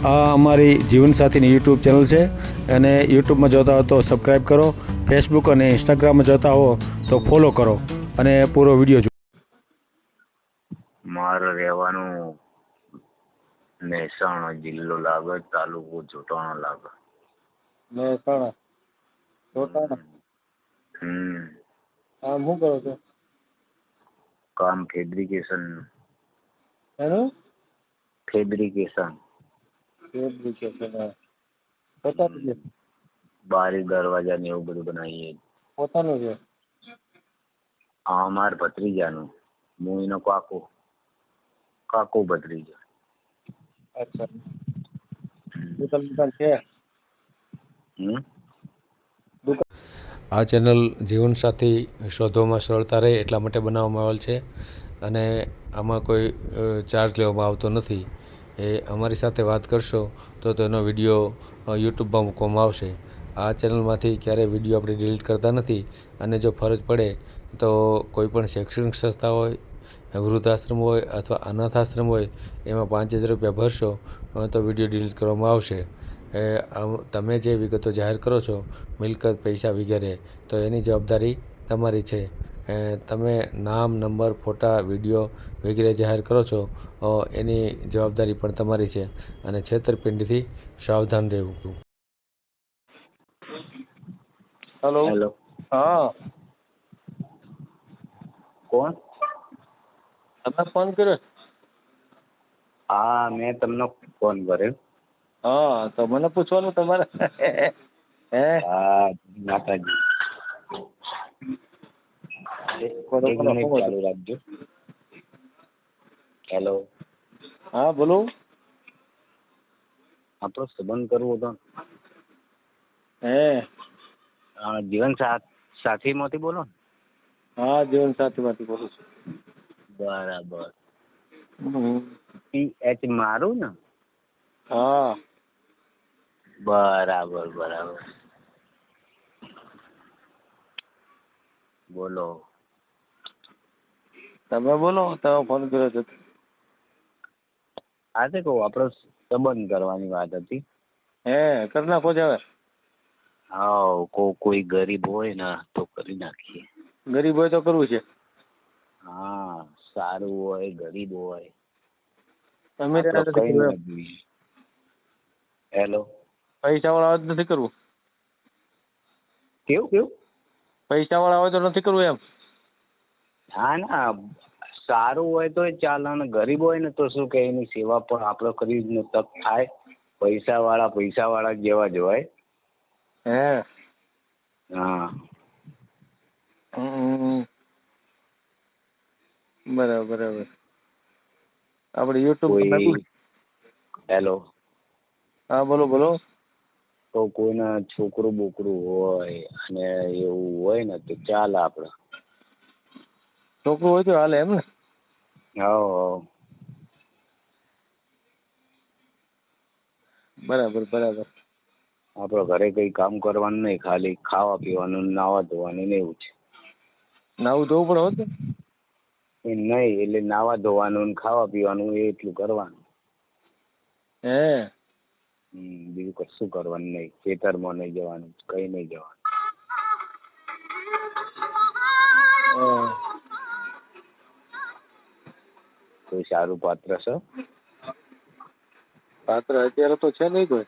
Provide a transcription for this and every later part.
આ અમારી જીવનસાથીની YouTube channel છે અને યુટ્યુબમાં જોતા હો તો સબસ્ક્રાઈબ કરો, ફેસબુક અને ઇન્સ્ટાગ્રામમાં જોતા હો તો ફોલો કરો અને પૂરો વિડીયો જુઓ. મારે રહેવાનું મહેસાણા જિલ્લો લાગે, તાલુકો જોટાણા લાગે. મહેસાણા જોટાણા. હા, શું કરો છો? કામ ફેબ્રિકેશન. એનું ફેબ્રિકેશન. પોતાનું છે? બારી દરવાજા ને એવું બધું બનાવીએ. પોતાનું છે? આ અમાર ભત્રીજાનું. હું એનો કાકો ભત્રીજો. અચ્છા, દુકાન છે? આ ચેનલ જીવનસાથી શોધવામાં સરળતા રહે એટલા માટે બનાવવામાં આવેલ છે અને આમાં કોઈ ચાર્જ લેવામાં આવતો નથી. એ અમારી સાથે વાત કરશો તો તેનો વિડીયો યુટ્યુબમાં મૂકવામાં આવશે. આ ચેનલમાંથી ક્યારેય વિડીયો આપણે ડિલીટ કરતા નથી અને જો ફરજ પડે તો કોઈ પણ શૈક્ષણિક સંસ્થા હોય, વૃદ્ધાશ્રમ હોય અથવા અનાથાશ્રમ હોય એમાં 5000 રૂપિયા ભરશો તો વિડીયો ડિલીટ કરવામાં આવશે. તમે જે વિગતો જાહેર કરો છો, મિલકત, પૈસા વગેરે, તો એની જવાબદારી તમારી છે. તમે નામ, નંબર, ફોટા, વિડીયો વગેરે જાહેર કરો છો એની જવાબદારી પણ તમારી છે અને છેતરપિંડીથી સાવધાન રહેવું. હેલો. હા, કોણ? તમે ફોન કર્યો? હા, મેં તમને ફોન કર્યો. હા, તો મને પૂછવાનું તમારે. હા, માતાજી. એક મિનિટ ચાલુ રાખજો. હેલો. હા, બોલો. આપણો સંબંધ કરવો હતો. હે? જીવન સાથી માંથી બોલો ને? હા, જીવનસાથી માંથી બોલું છું. બરાબર. PH મારું ને? હા. બરાબર. બોલો. તમે બોલો, તમે ફોન કર્યો છો. આ તો કહું, આપણો સંબંધ કરવાની વાત હતી. હે, કરી નાખો જ હવે. હા, કોઈ ગરીબ હોય ને તો કરી નાખીએ. ગરીબ હોય તો કરવું છે? હા, સારું હોય, ગરીબ હોય, અમે કઈ નથી. હેલો. પૈસા વાળા હોય તો નથી કરવું? કેવું? પૈસા વાળા હોય તો નથી કરવું એમ? ના, સારું હોય તો ચાલે ને ગરીબ હોય ને તો શું કે એની સેવા પણ આપણે કરીને તક થાય. પૈસા વાળા જેવા જ હોય. હે? હા. બરાબર. આપણે યુટ્યુબ. હેલો. હા, બોલો. તો કોઈના છોકરું બોકરું હોય અને એવું હોય ને તો ચાલે આપડે. છોકરું હોય તો હાલે એમ ને? હા. બરાબર. આપડે ઘરે કઈ કામ કરવાનું નહીં, ખાલી ખાવા પીવાનું, નાવા ધોવાનું ને એવું છે. નાવું ધોવું પણ હોત? એ નહીં, એટલે નાવા ધોવાનું, ખાવા પીવાનું એટલું કરવાનું. હે? બીજું કશું કરવાનું નહીં. ખેતરમાં નહીં જવાનું, કઈ નહીં જવાનું. કોઈ સારું પાત્ર છે? પાત્ર અત્યારે તો છે નહીં કોઈ.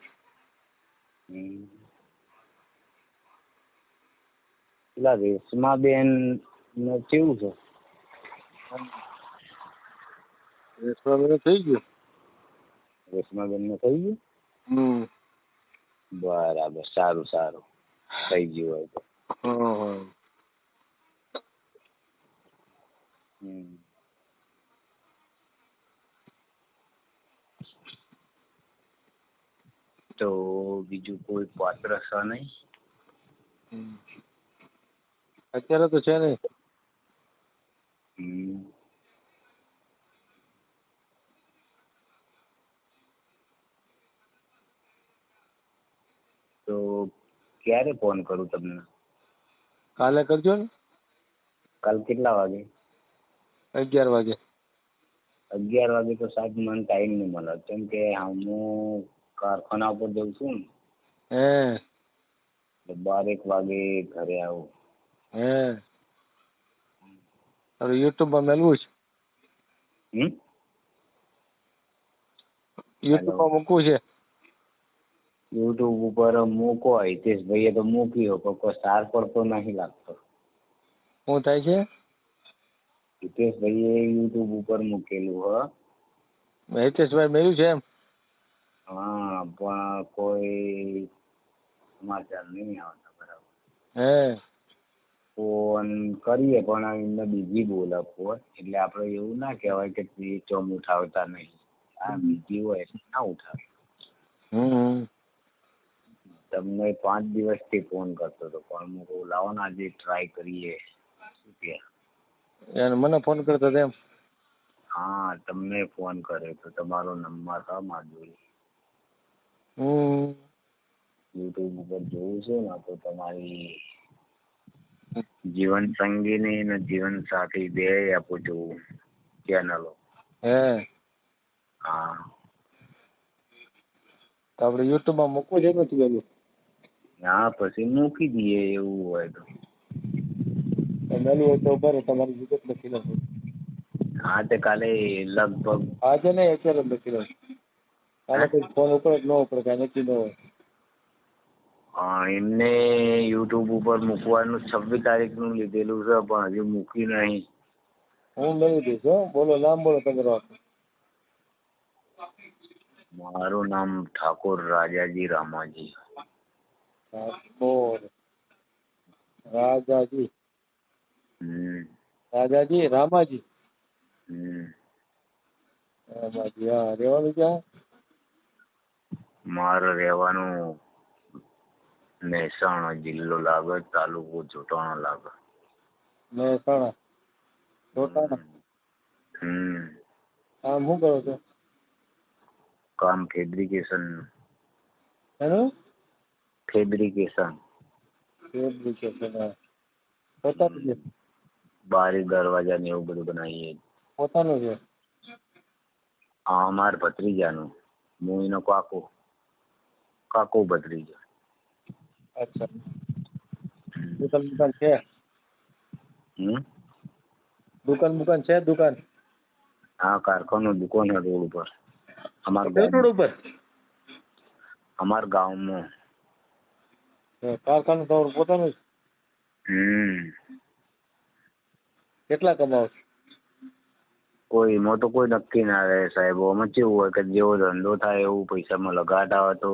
પેલા રેશમાબેન ને કેવું છે? રેશમાબેન થઈ ગયું. રેશમાબેન ને થઈ ગયું? બરાબર, સારું થઈ ગયું હોય તો. તો બીજું કોઈ પાત્ર છે નહીં? અત્યારે તો છે નહીં. તો ક્યારે ફોન કરું તમને? કાલે કરજો ને. કાલ કેટલા વાગે? 11 વાગે. 11 વાગે તો સાહેબ મને ટાઈમ નહીં મળે, કેમ કે હું કારખાના ઉપર જઉં છું ને હે એટલે 12 વાગે ઘરે આવું. હે હવે યુટ્યુબમાં મેળવું છે, યુટ્યુબમાં મૂકવું છે. યુટ્યુબ ઉપર મૂકો હિતેશભાઈએ તો મૂક્યો પણ કોઈ સાર પડતો નહીં લાગતો. શું થાય છે? હિતેશભાઈએ યુટ્યુબ ઉપર મૂકેલું હિતેશભાઈ મેળવ્યું છે એમ? હા, પણ કોઈ સમાચાર નહીં આવતા બરાબર. હે ફોન કરીએ પણ એમને બીજી બોલે ફોન, એટલે આપણે એવું ના કહેવાય કે ચોમ ઉઠાવતા નહીં. હા, બીજી હોય એટલે ના ઉઠાવે. તમને 5 દિવસથી ફોન કરતો હતો પણ હું કહું લાવો ને આજે ટ્રાય કરીએ. શું કે? એને મને ફોન કરતો હતો એમ? હા, તમને ફોન કર્યો તો તમારો નંબર હતો મારા જોડે. યુટ્યુબ ઉપર જોઉં છું ને તો તમારી જીવન સંગીની ને જીવન સાથી બે આપું છું ચેનલો. હે હા, તો આપણે યુટ્યુબમાં મૂકવું છે નથી પેલું? હા, પછી મૂકી દઈએ એવું હોય તો. મેળવું હોય તો બરાબર, તમારી વિગત લખી નાખો. હા, તે કાલે લગભગ આજે નહીં, અત્યારે જ લખી નાખો. કાલે કોઈ ફોન ઉપર જ ન ઉપડે, કાંઈ નક્કી ન હોય. એમને યુટ્યુબ ઉપર મૂકવાનું 26 તારીખનું લીધેલું છે પણ હજુ મૂકી નહીં. હું મેળવી દઈશ હો. બોલો, નામ બોલો તમારું આખું. મારું નામ ઠાકોર રાજાજી રામાજી. ઠાકોર રાજાજી. હમ રાજાજી રામાજી. હમ રામાજી, હા. રહેવાનું ક્યાં? મારે રહેવાનું મહેસાણા જિલ્લો લાગે, તાલુકો જોટાણા લાગે. મહેસાણા જોટાણા. કામ શું કરો છો? કામ ફેબ્રિકેશન. એનું ફેબ્રિકેશન. ફેબ્રિકેશન, હા. પોતાનું છે? બારી દરવાજા ને એવું બધું બનાવીએ. પોતાનું છે? હા, અમારા ભત્રીજાનું. હું એનો કાકો ભત્રીજો. અચ્છા. દુકાન છે? દુકાન છે? દુકાન? હા, કારખાનું દુકાન રોડ ઉપર. રોડ ઉપર? અમારા ગામમાં. કારખાનું તમારું પોતાનું? કેટલા કમાવો છો? કોઈ એમાં તો કોઈ નક્કી ના રહે સાહેબ. આમાં કેવું હોય કે જેવો ધંધો થાય એવું પૈસામાં લગાડા હોય તો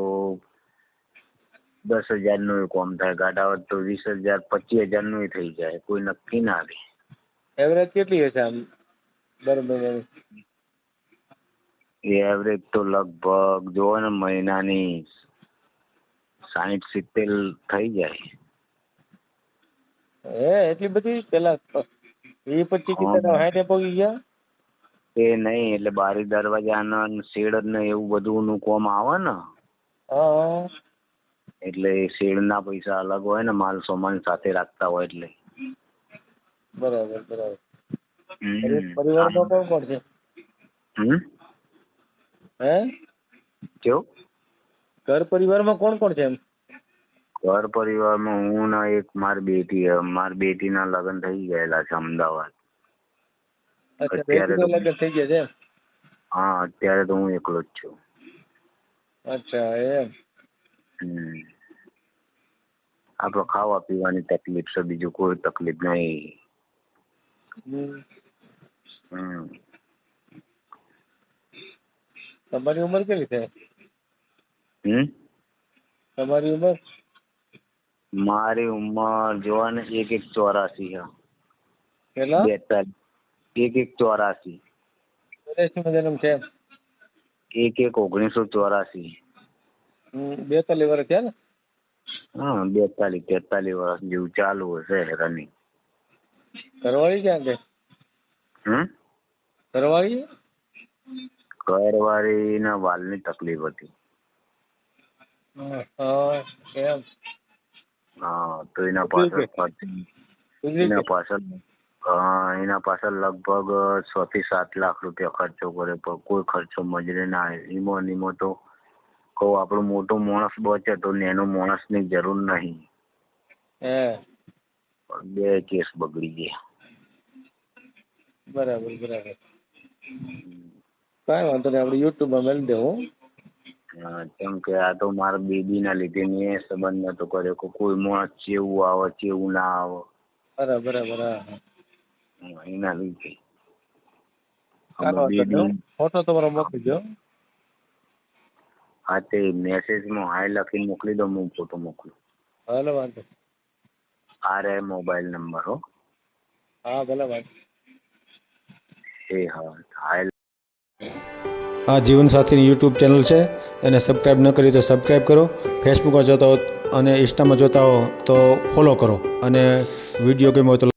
10,000 નું કામ થાય, ગાડા હોય તો 20,000 25,000 નું થઈ જાય. કોઈ નક્કી ના રહે. એવરેજ કેટલી હશે આમ દર મહિનાની? એવરેજ તો લગભગ જોવો ને મહિનાની 60-70 થઈ જાય. હે, એટલી બધી? પેલા 20-25 કિલો 60 પગી ગયા? એ નહીં, એટલે બારી દરવાજા શેડ ને એવું બધું નું કામ આવે ને, હા, એટલે શેડ ના પૈસા અલગ હોય ને, માલ સામાન સાથે રાખતા હોય એટલે. બરાબર બરાબર. પરિવારમાં કોણ કોણ છે? હે, કેવું? ઘર પરિવારમાં કોણ કોણ છે એમ? ઘર પરિવારમાં હું ને એક મારી બેટી ના લગ્ન થઈ ગયેલા છે અમદાવાદ. અત્યારે લગ્ન થઈ ગયા છે? હા, અત્યારે તો હું એકલો જ છું. અચ્છા, એમ. આપડે ખાવા પીવાની તકલીફ છે, બીજું કોઈ તકલીફ નહીં. તમારી ઉંમર કેટલી છે? તમારી ઉંમર? મારી ઉંમર જોવા ને 81-84 છે. કેટલા? 81-84. જન્મ છે? 1984. 42 વર્ષ છે ને? હા, 42-43 વર્ષ જેવું ચાલુ હશે રનિંગ. ઘરવાળી ક્યાં ગઈ? ઘરવાળી? ઘરવાળી ના વાલની તકલીફ હતી. એમ. હા, તો એના પાછળ લગભગ 6 થી 7 લાખ રૂપિયા ખર્ચો કર્યો, પણ કોઈ ખર્ચો મજરે ના આવ્યો. ઈમો તો કહું આપણું મોટો માણસ બચે તો નેનો માણસની જરૂર નહીં. હે પણ 2 કેસ બગડી ગયા. બરાબર બરાબર. કાંઈ વાંધો નહીં, આપણે યુટ્યુબમાં મેળવી દેવું. હા, કેમ કે આ તો મારા બેબીના લીધે મેં સંબંધ નતો કર્યો કે કોઈ માણસ ચેવું આવે ચેવું ના આવે. બરાબર બરાબર. હા હા. એના લીધે કાંઈ વાંધો નહીં, ફોટો તમારો મોકલી દો. હા, તે મેસેજમાં હાય લખીને મોકલી દો, હું ફોટો મોકલું. ભલે વાંધો. આ રે મોબાઈલ નંબર હો. હા ભલે વાંધો. એ હા, હાય. આ જીવનસાથીની યુટ્યુબ ચેનલ છે, એને સબસ્ક્રાઈબ ન કરી તો સબસ્ક્રાઈબ કરો. ફેસબુકમાં જોતા હો અને ઇન્સ્ટામાં જોતા હો તો ફોલો કરો, અને વિડીયો ગમ્યો હોય તો